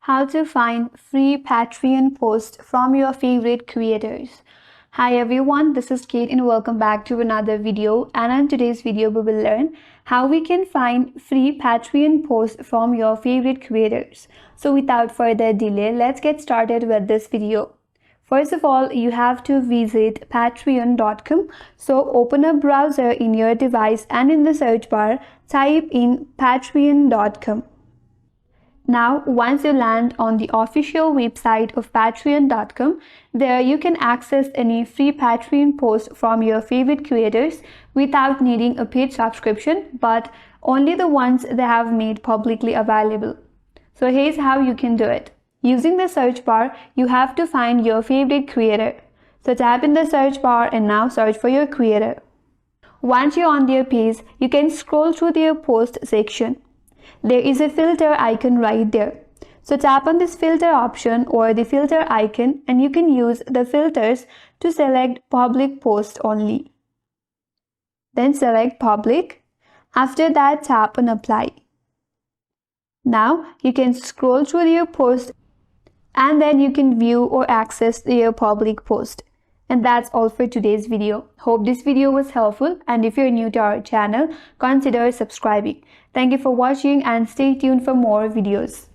How to find free Patreon posts from your favorite creators. Hi everyone, this is Kate and welcome back to another video. And in today's video, we will learn how we can find free Patreon posts from your favorite creators. So without further delay, let's get started with this video. First of all, you have to visit patreon.com. So open a browser in your device and in the search bar, type in patreon.com. Now, once you land on the official website of patreon.com, there you can access any free Patreon posts from your favorite creators without needing a paid subscription, but only the ones they have made publicly available. So here's how you can do it. Using the search bar, you have to find your favorite creator. So tap in the search bar and now search for your creator. Once you're on their page, you can scroll through their post section. There is a filter icon right there. So tap on this filter option or the filter icon and you can use the filters to select public post only. Then select public. After that, tap on apply. Now you can scroll through your post and then you can view or access your public post. And that's all for today's video. Hope this video was helpful, and if you're new to our channel, consider subscribing. Thank you for watching and stay tuned for more videos.